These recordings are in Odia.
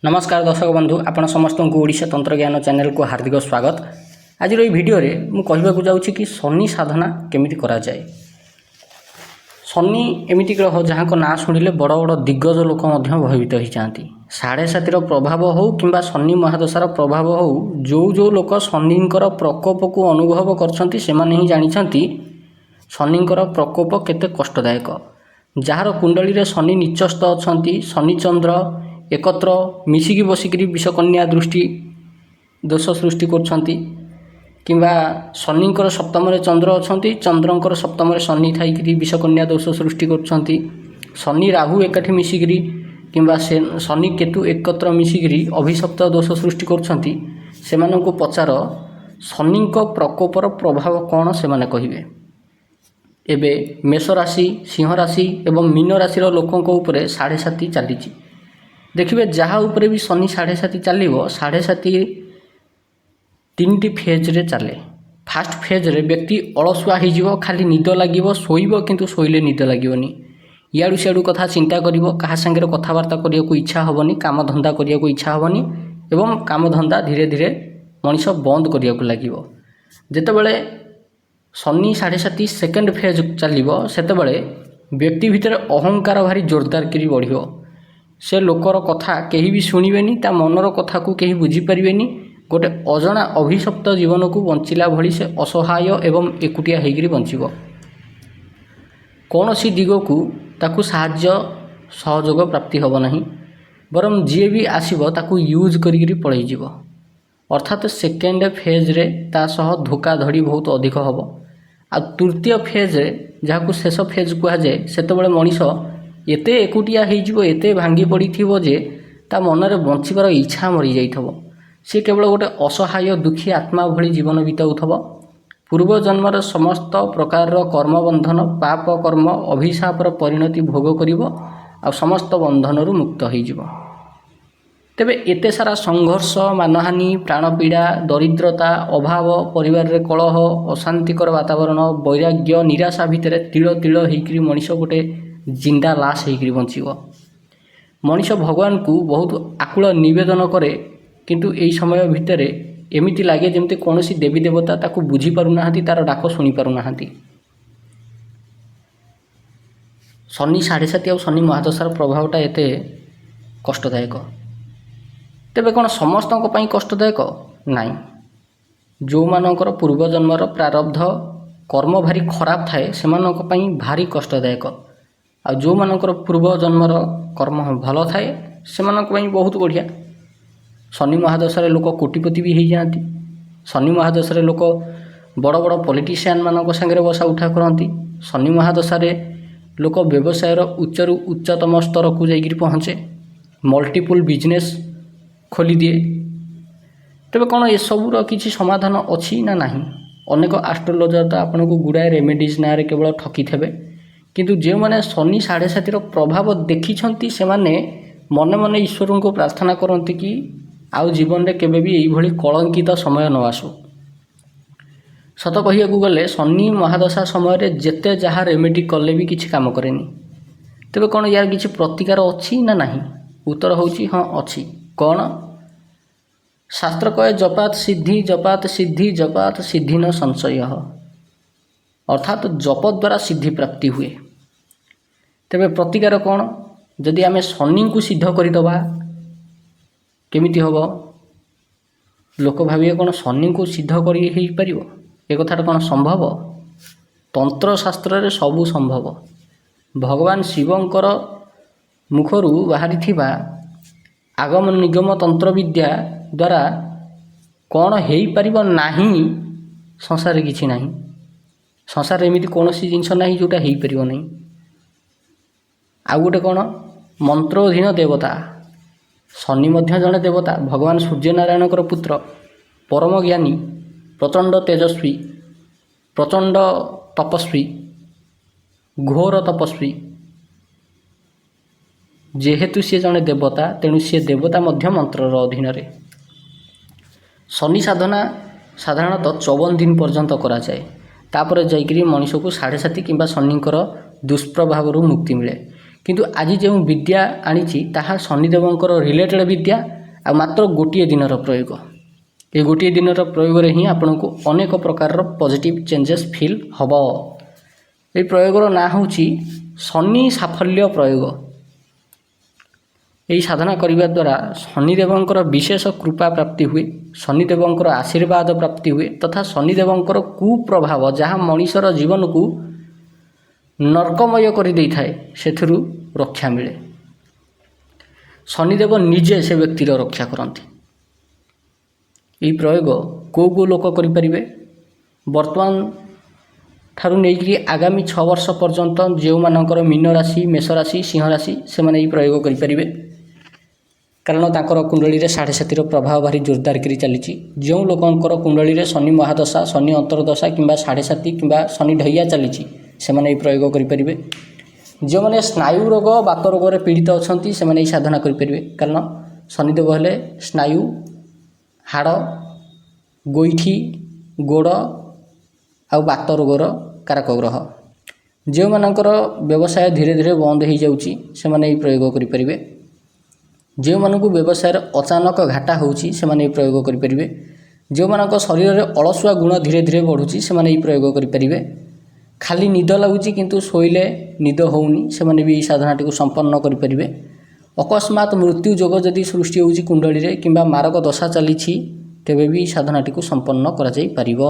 नमस्कार दर्शक बंधु आपण समस्त को ओडिशा तंत्र ज्ञान चैनल को हार्दिक स्वागत। आज ये वीडियो रे मु कहबाकू जाउछि कि शनि साधना केमिति करा जाए। शनि एमिति ग्रह जहाँ को ना शुणिले बड़ बड़ दिग्गज लोक मध्य भयभीत हो जाती। 7.5 प्रभाव हो कि शनि महादशार प्रभाव हो जो लोक शनिंकर प्रकोप को अनुभव करछंती सेमाने ही जानिछंती शनिंकर प्रकोप केते कष्टदायक। जार कुंडली रे शनि निचस्थ अछंती, शनि चंद्र एकत्र मिसिकी बसिकी विषकन्या दृष्टि दोष सृष्टि करछंती किंबा शनिंकर सप्तम रे चंद्र अछंती, चंद्रंकर सप्तम रे शनि थाइकी विषकन्या दोष सृष्टि करछंती, शनि राहु एकाठी मिसिकी किंबा शनि केतु एकत्र मिसिकी अभिशप्त दोष सृष्टि करछंती सेमानंको पचार शनिंक प्रकोपर प्रभाव कौन सेमाने कहिबे। एबे मेष राशि, सिंह राशि एवं मीन राशि लोकों उपरे 7.5 चली देखिए जहाँ उपरे भी शनि 7.5 चलो 7.5 तीन फेज रे चले। फास्ट फेज रे व्यक्ति अलसुआ हो खाली निद लगे शोब किंतु शोले निद लगनी, इाड़ू सियाड़ू कथा चिंता कर क्या सागर कथबार्ता करने को इच्छा हेनी, काम धंदा करने को इच्छा हेनी एवं काम धंदा धीरे धीरे मनीष बंद करने को लगे। जितेबले शनि 7.5 सेकेंड फेज चलो सेतेबले व्यक्ति भितर अहंकार भारी जोरदार करी बढ़ियो। से लोकर कथा कहीं भी शुणिबेनी, ता मनर कथा को कहीं बुझीपारे, गोटे अजना अभिशप्त जीवन को बंचिला भली से असहाय एवं एकुटिया होकर बंचब। कौन सी दिग को ताकू साहाय्य सहयोग प्राप्ति होब नहीं, बरम जी भी आसब ताकू यूज करी पलैज। अर्थात सेकेंड फेज रे ता सह धोखाधड़ी बहुत अधिक हम। आ तृतीय फेज रे जहाँ को शेष फेज कहुए सेतबले मनीष एते एकुटिया हो एते भांगी पड़ी जे ता मनरे बंचबार इच्छा मरी जाइथबो। से केवल गोटे असहाय दुखी आत्मा भली जीवन बिताउथबो। पूर्व जन्मर समस्त प्रकार कर्मबंधन पाप कर्म अभिशापर परिणति भोग करिवो आ समस्त बंधन मुक्त होइजिवो। तेबे एते सारा संघर्ष, मानहानि, प्राणपीड़ा, दरिद्रता, अभाव, परिवार रे कलह, अशांतिकर वातावरण, वैराग्य, निराशा भितर तिल तिल होइकरी मनीष गोटे जिंदा लाश होकर बंचब। मनीष भगवान को बहुत आकुल निवेदन करे किंतु यही समय भितर एमती लगे जमती कौन सी देवी देवता ताको बुझी पारुना, तार डाक शुणी पारुना। शनि 7.5 और शनि महादशार प्रभावटा एते कष्टदायक। तेबे कौन समस्त कष्टदायक नाई। जो मानकर पूर्व जन्मर प्रारब्ध कर्म भारी खराब थाए से भारी कष्टदायक, आ जो मानकर पूर्व जन्मर कर्म भल थाए से बहुत बढ़िया। शनि महादशारे लोक कोटिपति भी हो जाती। शनि महादशारे लोक बड़ बड़ पॉलिटिशियन मान सागर बसा उठा करती। शनि महादशारे लोक व्यवसायर उच्चरु उच्चतम स्तर को जाकर पहुँचे, मल्टीपल बिजनेस खोली दिए। तेबे कौन ये सबूर किसी समाधान अच्छी ना नहीं। अनेक एस्ट्रोलोजर तो आपन को गुड़ाए रेमेडीज ना केवल ठकी थे, किंतु जो मैंने शनि 7.5 प्रभाव देखी से मन मन ईश्वर को प्रार्थना करती कि आउ जीवन में केवे भी यही कलंकित समय न आसू। सत कहू गले शनि महादशा समय जेते जहाँ रेमेडी कले भी किसी काम करेनि। तेबे कौन यार किसी प्रतिकार अच्छी ना नहीं? उत्तर होची हाँ अच्छी। कौन? शास्त्र कहे जपात सिद्धि जपात सिद्धि जपात सिद्धि न संशय, अर्थात जप द्वारा सिद्धि प्राप्ति हुए। तेबे प्रतिकार कौन? जदि आमे शनि को सिद्ध करदबा केमिति होबो? लोक भाविए कौन शनि को सिद्ध करी ही परिबो? ए कथाटा कौन संभव? तंत्र शास्त्र रे सबु संभव। भगवान शिवंकर मुखरू बाहरी थिबा आगम निगम तंत्र विद्या द्वारा कौन हेई परिबो नाही? संसार किछि नाही। संसार एमिति कौनसी जिनस नाही जोटा हेई परिबो नाही। आउ गोटे कौन? मंत्रोधीन देवता। शनि मध्य जड़े देवता, भगवान सूर्यनारायण पुत्र, परम ज्ञानी, प्रचंड तेजस्वी, प्रचंड तपस्वी, घोर तपस्वी। जेहेतु सी जड़े देवता तेणु सी देवता मध्य मंत्रर अधीन रे। शनि साधना साधारणतः 54 दिन पर्यंत करा जाए। तापर जाइकरी मनीष को 7.5 किंबा शनिकर दुष्प्रभाव मुक्ति मिले। କିନ୍ତୁ ଆଜି ଯେଉଁ ବିଦ୍ୟା ଆଣିଛି ତାହା ଶନିଦେବଙ୍କର ରିଲେଟେଡ଼ ବିଦ୍ୟା ଆଉ ମାତ୍ର ଗୋଟିଏ ଦିନର ପ୍ରୟୋଗ। ଏ ଗୋଟିଏ ଦିନର ପ୍ରୟୋଗରେ ହିଁ ଆପଣଙ୍କୁ ଅନେକ ପ୍ରକାରର ପଜିଟିଭ୍ ଚେଞ୍ଜେସ୍ ଫିଲ୍ ହେବ। ଏହି ପ୍ରୟୋଗର ନାଁ ହେଉଛି ଶନି ସାଫଲ୍ୟ ପ୍ରୟୋଗ। ଏହି ସାଧନା କରିବା ଦ୍ୱାରା ଶନିଦେବଙ୍କର ବିଶେଷ କୃପା ପ୍ରାପ୍ତି ହୁଏ, ଶନିଦେବଙ୍କର ଆଶୀର୍ବାଦ ପ୍ରାପ୍ତି ହୁଏ ତଥା ଶନିଦେବଙ୍କର କୁପ୍ରଭାବ ଯାହା ମଣିଷର ଜୀବନକୁ ନର୍କମୟ କରିଦେଇଥାଏ ସେଥିରୁ ରକ୍ଷା ମିଳେ। ଶନିଦେବ ନିଜେ ସେ ବ୍ୟକ୍ତିର ରକ୍ଷା କରନ୍ତି। ଏହି ପ୍ରୟୋଗ କେଉଁ ଲୋକ କରିପାରିବେ? ବର୍ତ୍ତମାନ ଠାରୁ ନେଇକରି ଆଗାମୀ 6 ବର୍ଷ ପର୍ଯ୍ୟନ୍ତ ଯେଉଁମାନଙ୍କର ମୀନ ରାଶି, ମେଷ ରାଶି, ସିଂହ ରାଶି ସେମାନେ ଏହି ପ୍ରୟୋଗ କରିପାରିବେ। କାରଣ ତାଙ୍କର କୁଣ୍ଡଳୀରେ 7.5ର ପ୍ରଭାବ ଭାରି ଜୋରଦାର କରି ଚାଲିଛି। ଯେଉଁ ଲୋକଙ୍କର କୁଣ୍ଡଳୀରେ ଶନି ମହାଦଶା, ଶନି ଅନ୍ତର୍ଦଶା କିମ୍ବା 7.5 କିମ୍ବା ଶନି ଢଇଆ ଚାଲିଛି ସେମାନେ ଏହି ପ୍ରୟୋଗ କରିପାରିବେ। ଯେଉଁମାନେ ସ୍ନାୟୁ ରୋଗ, ବାତ ରୋଗରେ ପୀଡ଼ିତ ଅଛନ୍ତି ସେମାନେ ଏହି ସାଧନା କରିପାରିବେ। କାରଣ ଶନିଦେବ ହେଲେ ସ୍ନାୟୁ, ହାଡ଼, ଗୋଇଠି, ଗୋଡ଼ ଆଉ ବାତ ରୋଗର କାରକ ଗ୍ରହ। ଯେଉଁମାନଙ୍କର ବ୍ୟବସାୟ ଧୀରେ ଧୀରେ ବନ୍ଦ ହୋଇଯାଉଛି ସେମାନେ ଏହି ପ୍ରୟୋଗ କରିପାରିବେ। ଯେଉଁମାନଙ୍କୁ ବ୍ୟବସାୟରେ ଅଚାନକ ଘାଟା ହେଉଛି ସେମାନେ ଏହି ପ୍ରୟୋଗ କରିପାରିବେ। ଯେଉଁମାନଙ୍କ ଶରୀରରେ ଅଳସୁଆ ଗୁଣ ଧୀରେ ଧୀରେ ବଢ଼ୁଛି ସେମାନେ ଏହି ପ୍ରୟୋଗ କରିପାରିବେ। ଖାଲି ନିଦ ଲାଗୁଛି କିନ୍ତୁ ଶୋଇଲେ ନିଦ ହେଉନି ସେମାନେ ବି ଏହି ସାଧନାଟିକୁ ସମ୍ପନ୍ନ କରିପାରିବେ। ଅକସ୍ମାତ୍ ମୃତ୍ୟୁ ଯୋଗ ଯଦି ସୃଷ୍ଟି ହେଉଛି କୁଣ୍ଡଳୀରେ କିମ୍ବା ମାରକ ଦଶା ଚାଲିଛି ତେବେ ବି ଏହି ସାଧନାଟିକୁ ସମ୍ପନ୍ନ କରାଯାଇପାରିବ।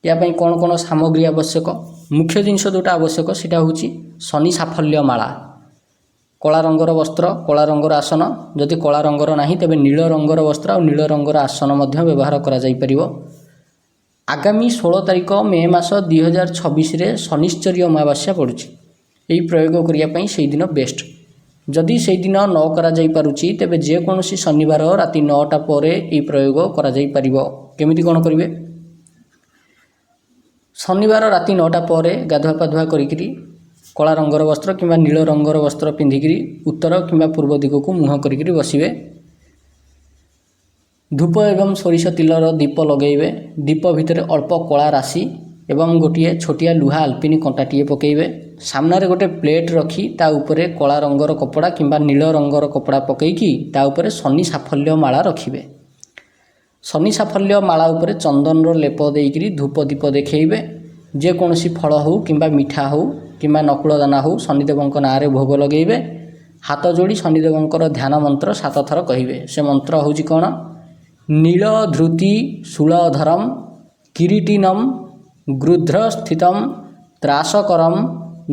ଏହା ପାଇଁ କ'ଣ କ'ଣ ସାମଗ୍ରୀ ଆବଶ୍ୟକ? ମୁଖ୍ୟ ଜିନିଷ ଯେଉଁଟା ଆବଶ୍ୟକ ସେଇଟା ହେଉଛି ଶନି ସାଫଲ୍ୟ ମାଳା, କଳା ରଙ୍ଗର ବସ୍ତ୍ର, କଳା ରଙ୍ଗର ଆସନ, ଯଦି କଳା ରଙ୍ଗର ନାହିଁ ତେବେ ନୀଳ ରଙ୍ଗର ବସ୍ତ୍ର ଆଉ ନୀଳ ରଙ୍ଗର ଆସନ ମଧ୍ୟ ବ୍ୟବହାର କରାଯାଇପାରିବ। ଆଗାମୀ 16 ତାରିଖ ମେ ମାସ 2026ରେ ଶନିଶ୍ଚରୀ ଅମାବାସ୍ୟା ପଡ଼ୁଛି। ଏହି ପ୍ରୟୋଗ କରିବା ପାଇଁ ସେଇଦିନ ବେଷ୍ଟ। ଯଦି ସେଇଦିନ ନ କରାଯାଇପାରୁଛି ତେବେ ଯେକୌଣସି ଶନିବାର ରାତି 9ଟା ପରେ ଏହି ପ୍ରୟୋଗ କରାଯାଇପାରିବ। କେମିତି କ'ଣ କରିବେ? ଶନିବାର ରାତି 9ଟା ପରେ ଗାଧୁଆ ପାଧୁଆ କରିକିରି କଳା ରଙ୍ଗର ବସ୍ତ୍ର କିମ୍ବା ନୀଳ ରଙ୍ଗର ବସ୍ତ୍ର ପିନ୍ଧିକିରି ଉତ୍ତର କିମ୍ବା ପୂର୍ବ ଦିଗକୁ ମୁହଁ କରିକିରି ବସିବେ। ଧୂପ ଏବଂ ସୋରିଷ ତେଲର ଦୀପ ଲଗାଇବେ। ଦୀପ ଭିତରେ ଅଳ୍ପ କଳା ରାଶି ଏବଂ ଗୋଟିଏ ଛୋଟିଆ ଲୁହା ଆଲପିନି କଣ୍ଟାଟିଏ ପକାଇବେ। ସାମ୍ନାରେ ଗୋଟେ ପ୍ଲେଟ୍ ରଖି ତା ଉପରେ କଳା ରଙ୍ଗର କପଡ଼ା କିମ୍ବା ନୀଳ ରଙ୍ଗର କପଡ଼ା ପକାଇକି ତା ଉପରେ ଶନି ସାଫଲ୍ୟ ମାଳା ରଖିବେ। ଶନି ସାଫଲ୍ୟ ମାଳା ଉପରେ ଚନ୍ଦନର ଲେପ ଦେଇକରି ଧୂପ ଦୀପ ଦେଖାଇବେ। ଯେକୌଣସି ଫଳ ହେଉ କିମ୍ବା ମିଠା ହେଉ କିମ୍ବା ନକୁଳ ଦାନା ହେଉ ଶନିଦେବଙ୍କ ନାଁରେ ଭୋଗ ଲଗାଇବେ। ହାତ ଯୋଡ଼ି ଶନିଦେବଙ୍କର ଧ୍ୟାନ ମନ୍ତ୍ର 7 ଥର କହିବେ। ସେ ମନ୍ତ୍ର ହେଉଛି କ'ଣ? ନୀଳ ଧୃତି ଶୂଳଧରମ କିରୀଟିନମ ଗୃଧ୍ରସ୍ଥିତମ ତ୍ରାସକରମ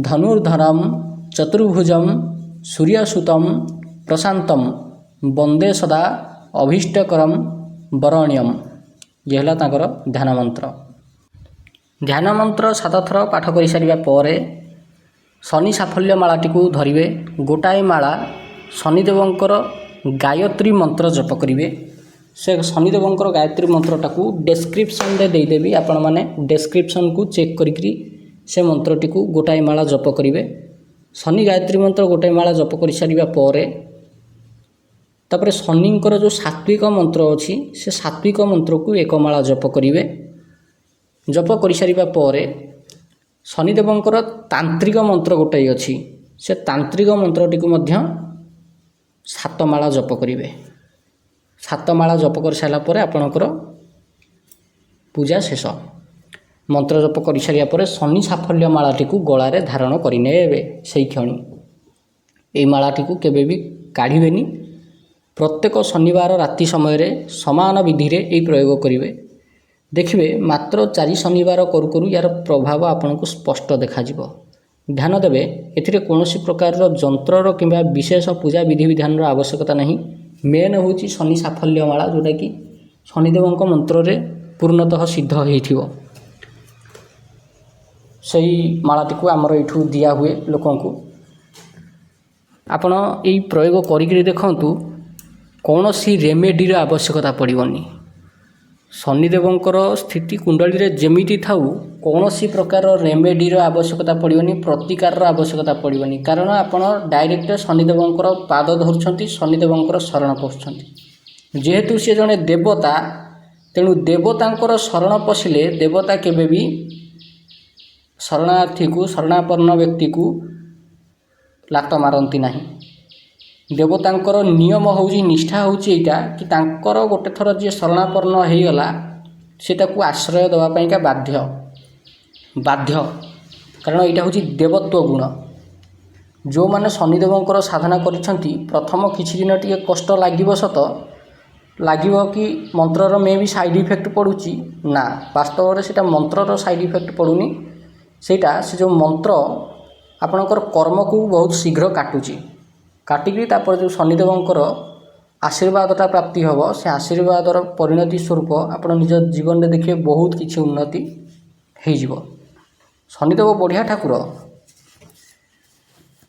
ଧନୁର୍ଧରମ ଚତୁର୍ଭୁଜମ ସୂର୍ଯ୍ୟସୁତମ ପ୍ରଶାନ୍ତମ ବନ୍ଦେ ସଦା ଅଭୀଷ୍ଟକରମ ବରଣ୍ୟମ। ଇଏ ହେଲା ତାଙ୍କର ଧ୍ୟାନ ମନ୍ତ୍ର। ଧ୍ୟାନ ମନ୍ତ୍ର 7 ଥର ପାଠ କରିସାରିବା ପରେ ଶନି ସାଫଲ୍ୟ ମାଳାଟିକୁ ଧରିବେ। ଗୋଟାଏ ମାଳା ଶନିଦେବଙ୍କର ଗାୟତ୍ରୀ ମନ୍ତ୍ର ଜପ କରିବେ। ସେ ଶନିଦେବଙ୍କର ଗାୟତ୍ରୀ ମନ୍ତ୍ରଟାକୁ ଡେସ୍କ୍ରିପସନରେ ଦେଇଦେବି, ଆପଣମାନେ ଡେସ୍କ୍ରିପସନକୁ ଚେକ୍ କରିକିରି ସେ ମନ୍ତ୍ରଟିକୁ ଗୋଟାଏ ମାଳା ଜପ କରିବେ। ଶନି ଗାୟତ୍ରୀ ମନ୍ତ୍ର ଗୋଟାଏ ମାଳା ଜପ କରିସାରିବା ପରେ ତାପରେ ଶନିଙ୍କର ଯେଉଁ ସାତ୍ଵିକ ମନ୍ତ୍ର ଅଛି ସେ ସାତ୍ଵିକ ମନ୍ତ୍ରକୁ 1 ମାଳା ଜପ କରିବେ। ଜପ କରିସାରିବା ପରେ ଶନିଦେବଙ୍କର ତାନ୍ତ୍ରିକ ମନ୍ତ୍ର ଗୋଟାଏ ଅଛି, ସେ ତାନ୍ତ୍ରିକ ମନ୍ତ୍ରଟିକୁ ମଧ୍ୟ 7 ମାଳା ଜପ କରିବେ। 7 ମାଳା ଜପ କରିସାରିଲା ପରେ ଆପଣଙ୍କର ପୂଜା ଶେଷ। ମନ୍ତ୍ର ଜପ କରିସାରିବା ପରେ ଶନି ସାଫଲ୍ୟ ମାଳାଟିକୁ ଗଳାରେ ଧାରଣ କରିନେବେ। ସେଇ କ୍ଷଣି ଏହି ମାଳାଟିକୁ କେବେ ବି କାଢ଼ିବେନି। ପ୍ରତ୍ୟେକ ଶନିବାର ରାତି ସମୟରେ ସମାନ ବିଧିରେ ଏହି ପ୍ରୟୋଗ କରିବେ। ଦେଖିବେ ମାତ୍ର 4 ଶନିବାର କରୁ କରୁ ଏହାର ପ୍ରଭାବ ଆପଣଙ୍କୁ ସ୍ପଷ୍ଟ ଦେଖାଯିବ। ଧ୍ୟାନ ଦେବେ ଏଥିରେ କୌଣସି ପ୍ରକାରର ଯନ୍ତ୍ରର କିମ୍ବା ବିଶେଷ ପୂଜା ବିଧିବିଧାନର ଆବଶ୍ୟକତା ନାହିଁ। ମେନ୍ ହେଉଛି ଶନି ସାଫଲ୍ୟ ମାଳା, ଯେଉଁଟାକି ଶନିଦେବଙ୍କ ମନ୍ତ୍ରରେ ପୂର୍ଣ୍ଣତଃ ସିଦ୍ଧ ହୋଇଥିବ। ସେହି ମାଳାଟିକୁ ଆମର ଏଇଠୁ ଦିଆ ହୁଏ ଲୋକଙ୍କୁ। ଆପଣ ଏହି ପ୍ରୟୋଗ କରିକିରି ଦେଖନ୍ତୁ, କୌଣସି ରେମେଡ଼ିର ଆବଶ୍ୟକତା ପଡ଼ିବନି। ଶନିଦେବଙ୍କର ସ୍ଥିତି କୁଣ୍ଡଳୀରେ ଯେମିତି ଥାଉ କୌଣସି ପ୍ରକାର ରେମେଡ଼ିର ଆବଶ୍ୟକତା ପଡ଼ିବନି, ପ୍ରତିକାରର ଆବଶ୍ୟକତା ପଡ଼ିବନି। କାରଣ ଆପଣ ଡାଇରେକ୍ଟ ଶନିଦେବଙ୍କର ପାଦ ଧରୁଛନ୍ତି, ଶନିଦେବଙ୍କର ଶରଣ ପଶୁଛନ୍ତି। ଯେହେତୁ ସେ ଜଣେ ଦେବତା, ତେଣୁ ଦେବତାଙ୍କର ଶରଣ ପଶିଲେ ଦେବତା କେବେ ବି ଶରଣାର୍ଥୀକୁ, ଶରଣାପନ୍ନ ବ୍ୟକ୍ତିକୁ ଲାତ ମାରନ୍ତି ନାହିଁ। ଦେବତାଙ୍କର ନିୟମ ହେଉଛି, ନିଷ୍ଠା ହେଉଛି ଏଇଟା କି ତାଙ୍କର ଗୋଟେ ଥର ଯିଏ ଶରଣାପନ୍ନ ହେଇଗଲା ସେ ତାକୁ ଆଶ୍ରୟ ଦେବା ପାଇଁକା ବାଧ୍ୟ। କାରଣ ଏଇଟା ହେଉଛି ଦେବତ୍ୱ ଗୁଣ। ଯେଉଁମାନେ ଶନିଦେବଙ୍କର ସାଧନା କରିଛନ୍ତି ପ୍ରଥମ କିଛି ଦିନ ଟିକେ କଷ୍ଟ ଲାଗିବ ସତ, ଲାଗିବ କି ମନ୍ତ୍ରର ମେ ବି ସାଇଡ଼୍ ଇଫେକ୍ଟ ପଡ଼ୁଛି, ନା, ବାସ୍ତବରେ ସେଇଟା ମନ୍ତ୍ରର ସାଇଡ଼୍ ଇଫେକ୍ଟ ପଡ଼ୁନି। ସେଇଟା ସେ ଯେଉଁ ମନ୍ତ୍ର ଆପଣଙ୍କର କର୍ମକୁ ବହୁତ ଶୀଘ୍ର କାଟିକି ତାପରେ ଯେଉଁ ଶନିଦେବଙ୍କର ଆଶୀର୍ବାଦଟା ପ୍ରାପ୍ତି ହେବ, ସେ ଆଶୀର୍ବାଦର ପରିଣତି ସ୍ୱରୂପ ଆପଣ ନିଜ ଜୀବନରେ ଦେଖିବେ ବହୁତ କିଛି ଉନ୍ନତି ହେଇଯିବ। ଶନିଦେବ ବଢ଼ିଆ ଠାକୁର,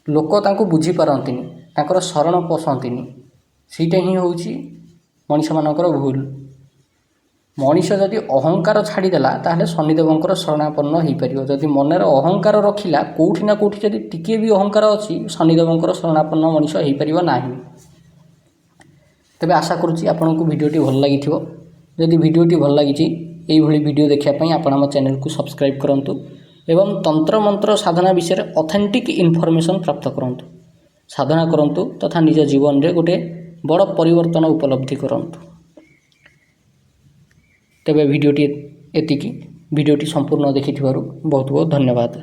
ଲୋକ ତାଙ୍କୁ ବୁଝିପାରନ୍ତିନି, ତାଙ୍କର ଶରଣ ପଶନ୍ତିନି। ସେଇଟା ହିଁ ହେଉଛି ମଣିଷମାନଙ୍କର ଭୁଲ। ମଣିଷ ଯଦି ଅହଙ୍କାର ଛାଡ଼ିଦେଲା ତାହେଲେ ଶନିଦେବଙ୍କର ଶରଣାପନ୍ନ ହୋଇପାରିବ। ଯଦି ମନରେ ଅହଙ୍କାର ରଖିଲା, କେଉଁଠି ନା କେଉଁଠି ଯଦି ଟିକିଏ ବି ଅହଙ୍କାର ଅଛି, ଶନିଦେବଙ୍କର ଶରଣାପନ୍ନ ମଣିଷ ହୋଇପାରିବ ନାହିଁ। ତେବେ ଆଶା କରୁଛି ଆପଣଙ୍କୁ ଭିଡ଼ିଓଟି ଭଲ ଲାଗିଥିବ। ଯଦି ଭିଡ଼ିଓଟି ଭଲ ଲାଗିଛି, ଏଇଭଳି ଭିଡ଼ିଓ ଦେଖିବା ପାଇଁ ଆପଣ ଆମ ଚ୍ୟାନେଲକୁ ସବସ୍କ୍ରାଇବ୍ କରନ୍ତୁ ଏବଂ ତନ୍ତ୍ରମନ୍ତ୍ର ସାଧନା ବିଷୟରେ ଅଥେଣ୍ଟିକ୍ ଇନଫର୍ମେସନ୍ ପ୍ରାପ୍ତ କରନ୍ତୁ, ସାଧନା କରନ୍ତୁ ତଥା ନିଜ ଜୀବନରେ ଗୋଟେ ବଡ଼ ପରିବର୍ତ୍ତନ ଉପଲବ୍ଧି କରନ୍ତୁ। ତେବେ ଭିଡ଼ିଓଟି ଏତିକି। ଭିଡ଼ିଓଟି ସମ୍ପୂର୍ଣ୍ଣ ଦେଖିଥିବାରୁ ବହୁତ ବହୁତ ଧନ୍ୟବାଦ।